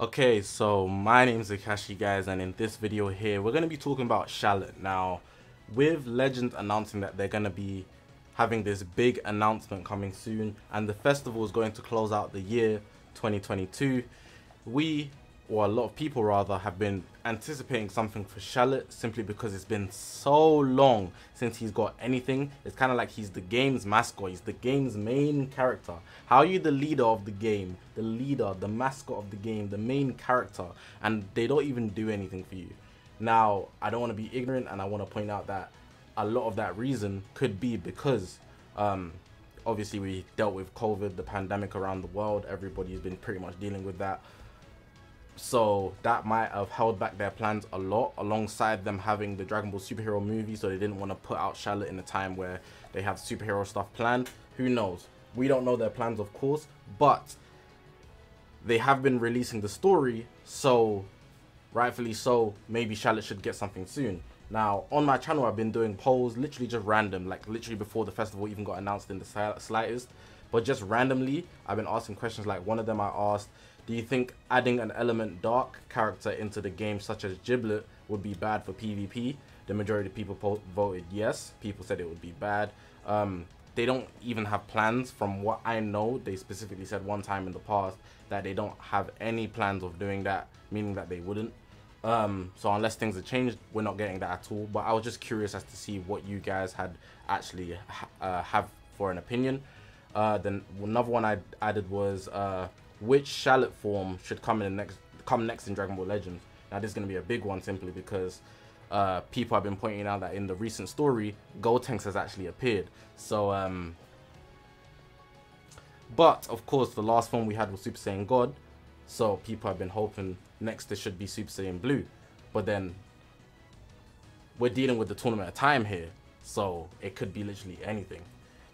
Okay, so my name's Zakashi, guys, and in this video here, we're going to be talking about Shallot. Now, with Legend announcing that they're going to be having this big announcement coming soon, and the festival is going to close out the year 2022, or a lot of people rather, have been anticipating something for Shallot simply because it's been so long since he's got anything. It's kind of like he's the game's mascot, he's the game's main character. How are you the leader of the game, the leader, the mascot of the game, the main character, and they don't even do anything for you? Now, I don't want to be ignorant, and I want to point out that a lot of that reason could be because obviously we dealt with COVID, the pandemic around the world. Everybody's been pretty much dealing with that. So that might have held back their plans a lot, alongside them having the Dragon Ball superhero movie, so they didn't want to put out Shallot in a time where they have superhero stuff planned. Who knows? We don't know their plans, of course, but they have been releasing the story, so rightfully so, maybe Shallot should get something soon. Now, on my channel, I've been doing polls, literally just random, like literally before the festival even got announced in the slightest, but just randomly, I've been asking questions. Like one of them I asked, do you think adding an element dark character into the game, such as Giblet, would be bad for PvP? The majority of people voted yes. People said it would be bad. They don't even have plans. From what I know, they specifically said one time in the past that they don't have any plans of doing that, meaning that they wouldn't. So unless things have changed, we're not getting that at all. But I was just curious as to see what you guys had actually have for an opinion. Then another one I added was which Shallot form should come next in Dragon Ball Legends. Now this is going to be a big one, simply because people have been pointing out that in the recent story, Gotenks has actually appeared. So but of course the last form we had was Super Saiyan God, so people have been hoping next there should be Super Saiyan Blue. But then we're dealing with the Tournament of Time here, so it could be literally anything.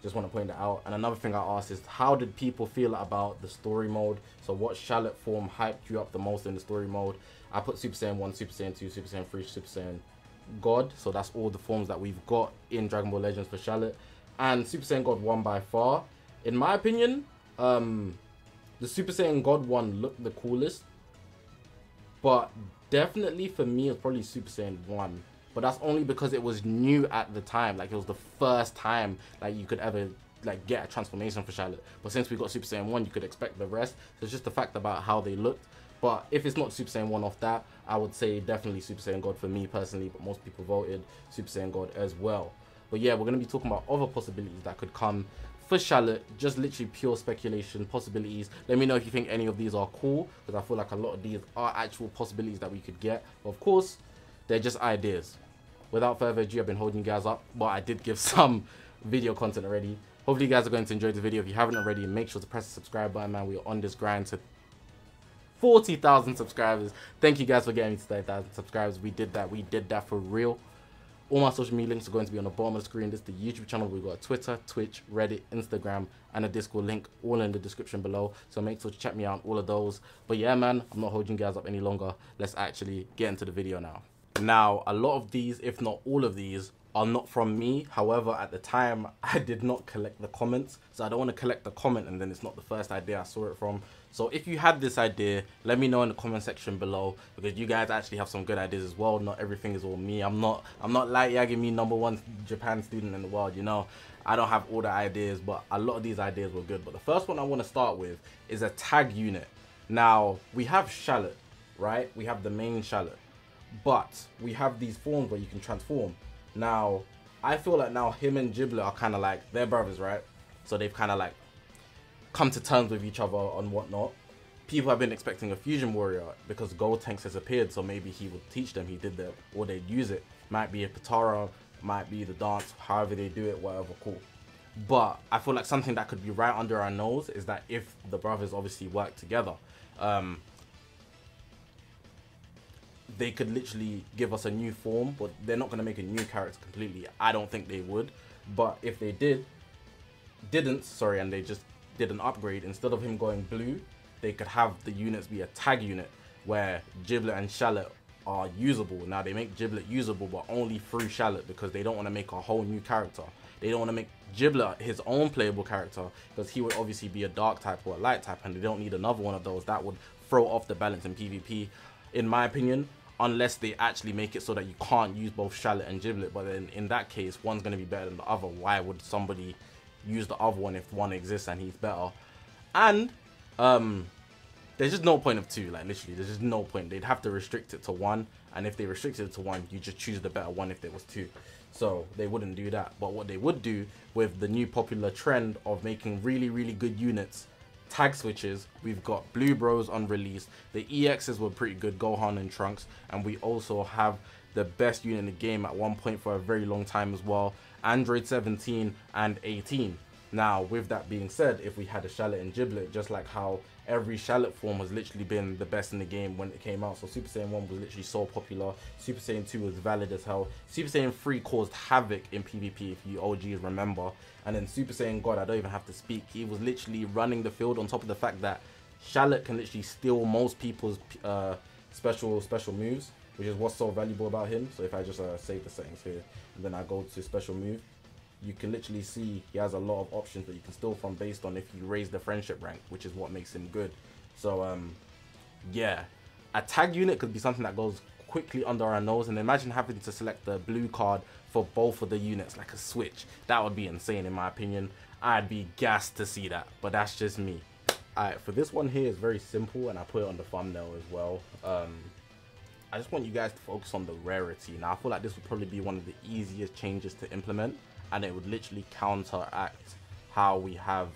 Just want to point that out. And another thing I asked is, how did people feel about the story mode? So what Shallot form hyped you up the most in the story mode? I put Super Saiyan 1, Super Saiyan 2, Super Saiyan 3, Super Saiyan God. So that's all the forms that we've got in Dragon Ball Legends for Shallot. And Super Saiyan God 1 by far. In my opinion, the Super Saiyan God 1 looked the coolest. But definitely for me, it's probably Super Saiyan 1. But that's only because it was new at the time. Like, it was the first time like you could ever like get a transformation for Shallot. But since we got Super Saiyan 1, you could expect the rest. So it's just the fact about how they looked. But if it's not Super Saiyan 1 off that, I would say definitely Super Saiyan God for me personally. But most people voted Super Saiyan God as well. But yeah, we're going to be talking about other possibilities that could come for Shallot. Just literally pure speculation, possibilities. Let me know if you think any of these are cool, because I feel like a lot of these are actual possibilities that we could get. But of course, they're just ideas. Without further ado, I've been holding you guys up, but I did give some video content already. Hopefully you guys are going to enjoy the video. If you haven't already, make sure to press the subscribe button, man. We are on this grind to 40,000 subscribers. Thank you guys for getting me to 30,000 subscribers. We did that. We did that for real. All my social media links are going to be on the bottom of the screen. This is the YouTube channel. We've got Twitter, Twitch, Reddit, Instagram, and a Discord link, all in the description below. So make sure to check me out on all of those. But yeah, man, I'm not holding you guys up any longer. Let's actually get into the video now. Now, a lot of these, if not all of these, are not from me. However, at the time, I did not collect the comments. So I don't want to collect the comment and then it's not the first idea I saw it from. So if you had this idea, let me know in the comment section below, because you guys actually have some good ideas as well. Not everything is all me. I'm not like yagging me #1 Japan student in the world, you know. I don't have all the ideas, but a lot of these ideas were good. But the first one I want to start with is a tag unit. Now, we have Shallot, right? We have the main Shallot. But we have these forms where you can transform. Now, I feel like now him and Giblet are kind of like, they're brothers, right? So they've kind of like come to terms with each other and whatnot. People have been expecting a fusion warrior because Gotenks has appeared, so maybe he would teach them. He did that, or they'd use it. Might be a Patara, might be the dance, however they do it, whatever, cool. But I feel like something that could be right under our nose is that if the brothers obviously work together, they could literally give us a new form, but they're not going to make a new character completely. I don't think they would. But if they didn't, and they just did an upgrade, instead of him going blue, they could have the units be a tag unit where Giblet and Shallot are usable. Now, they make Giblet usable, but only through Shallot, because they don't want to make a whole new character. They don't want to make Giblet his own playable character, because he would obviously be a dark type or a light type, and they don't need another one of those. That would throw off the balance in PvP, in my opinion, unless they actually make it so that you can't use both Shallot and Giblet. But then in that case, one's going to be better than the other. Why would somebody use the other one if one exists and he's better? And there's just no point of two. Like, literally, there's just no point. They'd have to restrict it to one, and if they restricted it to one, you just choose the better one if there was two. So they wouldn't do that. But what they would do with the new popular trend of making really, really good units, tag switches, we've got Blue Bros on release. The EXs were pretty good, Gohan and Trunks, and we also have the best unit in the game at one point for a very long time as well, Android 17 and 18. Now, with that being said, if we had a Shallot and Giblet, just like how every Shallot form has literally been the best in the game when it came out. So Super Saiyan 1 was literally so popular. Super Saiyan 2 was valid as hell. Super Saiyan 3 caused havoc in PvP, if you OGs remember. And then Super Saiyan God, I don't even have to speak. He was literally running the field, on top of the fact that Shallot can literally steal most people's special moves, which is what's so valuable about him. So if I just save the settings here, and then I go to special move, you can literally see he has a lot of options that you can steal from based on if you raise the friendship rank, which is what makes him good. So yeah, a tag unit could be something that goes quickly under our nose, and imagine having to select the blue card for both of the units like a switch. That would be insane in my opinion. I'd be gassed to see that, but that's just me. Alright, for this one here, it's very simple, and I put it on the thumbnail as well. I just want you guys to focus on the rarity. Now, I feel like this would probably be one of the easiest changes to implement, and it would literally counteract how we have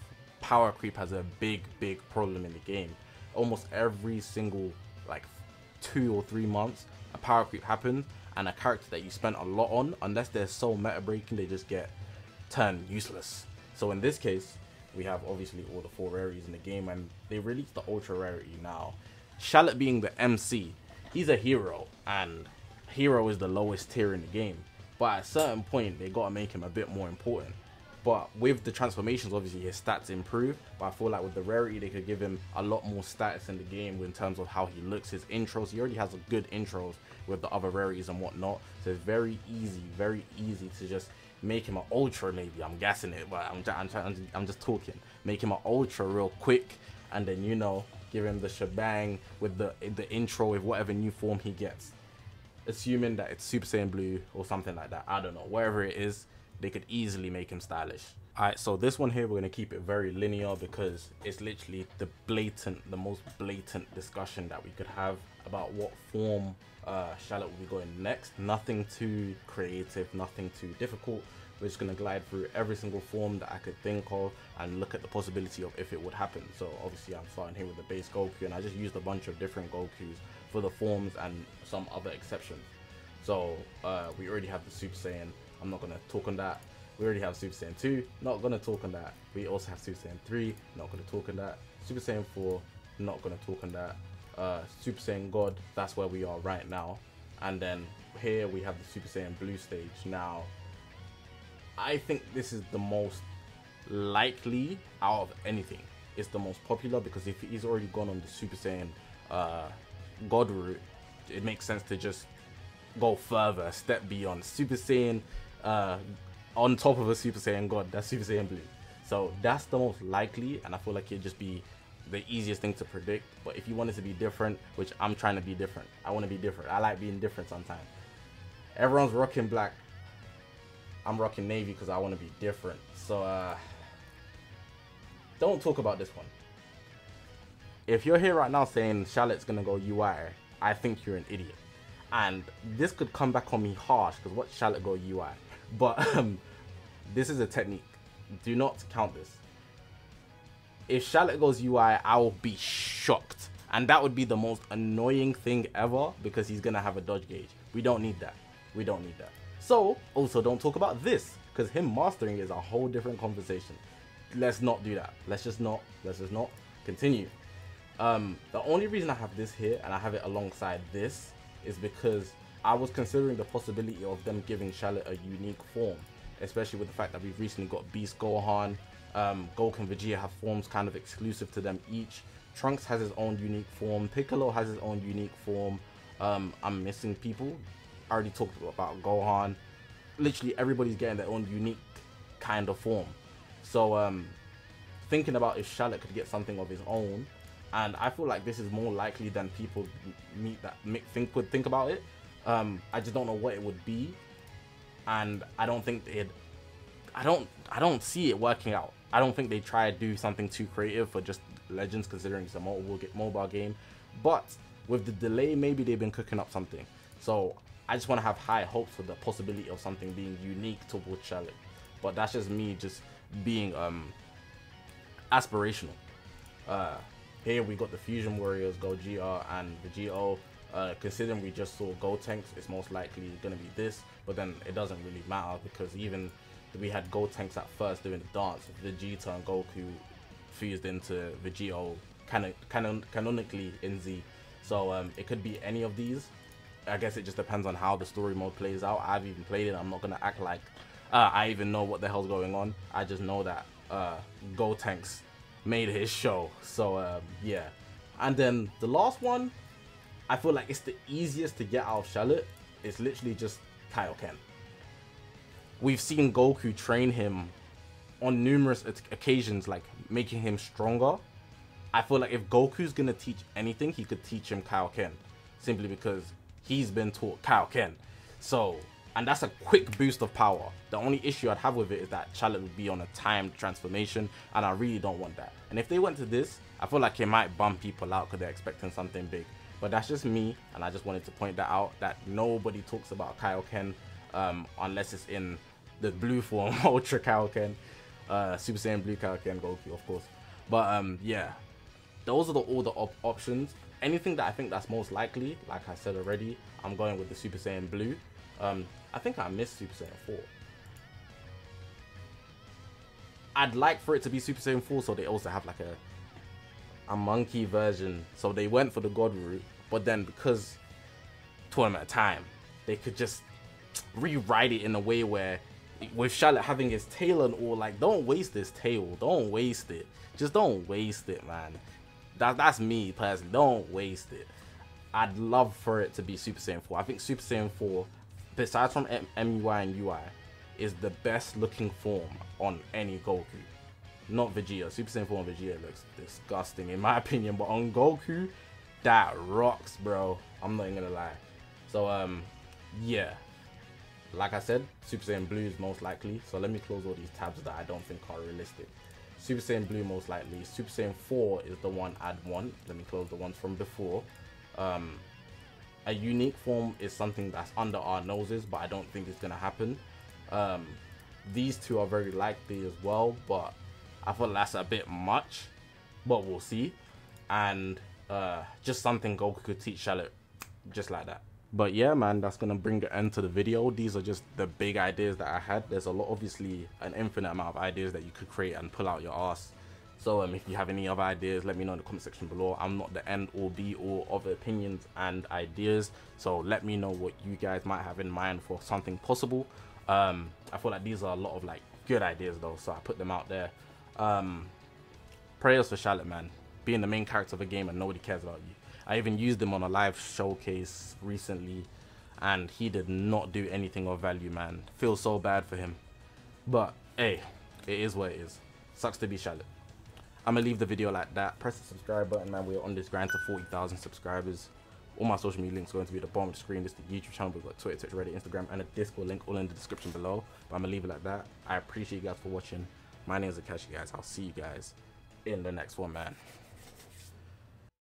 power creep as a big problem in the game. Almost every single like 2 or 3 months, a power creep happens, and a character that you spent a lot on, unless they're so meta breaking, they just get turned useless. So in this case, we have obviously all the 4 rarities in the game, and they released the ultra rarity now. Shallot being the MC, he's a hero, and hero is the lowest tier in the game. But at a certain point, they gotta make him a bit more important. But with the transformations, obviously his stats improve. But I feel like with the rarity, they could give him a lot more stats in the game in terms of how he looks, his intros. He already has a good intros with the other rarities and whatnot. So it's very easy to just make him an ultra. Maybe I'm guessing it, but I'm just talking. Make him an ultra real quick, and then, you know, give him the shebang with the intro with whatever new form he gets. Assuming that it's Super Saiyan Blue or something like that, I don't know, wherever it is, they could easily make him stylish. Alright, so this one here, we're going to keep it very linear because it's literally the most blatant discussion that we could have about what form Shallot will be going next. Nothing too creative, nothing too difficult. We're just going to glide through every single form that I could think of and look at the possibility of if it would happen. So obviously I'm starting here with the base Goku, and I just used a bunch of different Gokus for the forms and some other exceptions. So we already have the Super Saiyan. I'm not going to talk on that. We already have Super Saiyan 2. Not going to talk on that. We also have Super Saiyan 3. Not going to talk on that. Super Saiyan 4. Not going to talk on that. Super Saiyan God. That's where we are right now. And then here we have the Super Saiyan Blue stage. Now, I think this is the most likely out of anything. It's the most popular because if he's already gone on the Super Saiyan God route, it makes sense to just go further, a step beyond. Super Saiyan on top of a Super Saiyan God, that's Super Saiyan Blue. So that's the most likely, and I feel like it'd just be the easiest thing to predict. But if you want it to be different, which I'm trying to be different, I want to be different. I like being different sometimes. Everyone's rocking black. I'm rocking navy because I want to be different. So don't talk about this one. If you're here right now saying Shallot's gonna go UI, I think you're an idiot. And this could come back on me harsh because what Shallot go UI? But this is a technique. Do not count this. If Shallot goes UI, I will be shocked. And that would be the most annoying thing ever because he's gonna have a dodge gauge. We don't need that. We don't need that. So, also don't talk about this because him mastering is a whole different conversation. Let's not do that. Let's just not continue. The only reason I have this here and I have it alongside this is because I was considering the possibility of them giving Shallot a unique form, especially with the fact that we've recently got Beast Gohan, Goku and Vegeta have forms kind of exclusive to them each. Trunks has his own unique form. Piccolo has his own unique form. I'm missing people. I already talked about Gohan. Literally everybody's getting their own unique kind of form. So thinking about if Shallot could get something of his own and I feel like this is more likely than people would think about it. I just don't know what it would be, and I don't think I don't see it working out. I don't think they try to do something too creative for just Legends, considering it's a mobile game. But with the delay, maybe they've been cooking up something. So I just want to have high hopes for the possibility of something being unique towards Shallot. But that's just me just being aspirational. Here we got the Fusion Warriors, Gogeta, and Vegito. Considering we just saw Gotenks, it's most likely going to be this. But then it doesn't really matter, because even we had Gotenks at first doing the dance, Vegeta and Goku fused into Vegito canonically in Z. So it could be any of these. I guess it just depends on how the story mode plays out. I've even played it. I'm not going to act like I even know what the hell's going on. I just know that Gotenks made his show. So yeah. And then the last one, I feel like it's the easiest to get out of Shallot. It's literally just Kaioken. We've seen Goku train him on numerous occasions, like making him stronger. I feel like if Goku's gonna teach anything, he could teach him Kaioken, simply because he's been taught Kaioken. So, and that's a quick boost of power. The only issue I'd have with it is that Shallot would be on a timed transformation, and I really don't want that. And if they went to this, I feel like it might bum people out because they're expecting something big. But that's just me, and I just wanted to point that out, that nobody talks about Kaioken unless it's in the blue form, Ultra Kaioken, Super Saiyan Blue Kaioken, Goku, of course. But yeah, those are all the options. Anything that I think that's most likely, like I said already, I'm going with the Super Saiyan Blue. I think I missed Super Saiyan 4. I'd like for it to be Super Saiyan 4, so they also have like a monkey version. So they went for the God route, but then because Tournament of Time, they could just rewrite it in a way where, with Shallot having his tail and all, like, don't waste this tail, don't waste it, just don't waste it, man. That's me personally, don't waste it. I'd love for it to be Super Saiyan 4. I think Super Saiyan 4, besides from MUI and UI, is the best looking form on any Goku. Not Vegeta. Super Saiyan 4 on Vegeta looks disgusting in my opinion, but on Goku, that rocks, bro. I'm not even gonna lie. So yeah, like I said, Super Saiyan Blue is most likely. So let me close all these tabs that I don't think are realistic. Super Saiyan Blue most likely. Super Saiyan 4 is the one I'd want. Let me close the ones from before. A unique form is something that's under our noses, but I don't think it's gonna happen. These two are very likely as well, but I feel that's a bit much, but we'll see. And just something Goku could teach Shallot, just like that. But yeah, man, that's gonna bring the end to the video. These are just the big ideas that I had. There's a lot, obviously, an infinite amount of ideas that you could create and pull out your ass. So if you have any other ideas, let me know in the comment section below. I'm not the end or be all of opinions and ideas, so let me know what you guys might have in mind for something possible. I feel like these are a lot of like good ideas though, so I put them out there. Prayers for Shallot, man. Being the main character of a game and nobody cares about you. I even used him on a live showcase recently, and he did not do anything of value, man. Feel so bad for him. But hey, it is what it is. Sucks to be Shallot. I'm gonna leave the video like that. Press the subscribe button, man. We're on this grind to 40,000 subscribers. All my social media links are going to be at the bottom of the screen. This is the YouTube channel. We've got Twitter, Twitch, Reddit, Instagram, and a Discord link all in the description below. But I'm gonna leave it like that. I appreciate you guys for watching. My name is Zakashi, guys. I'll see you guys in the next one, man.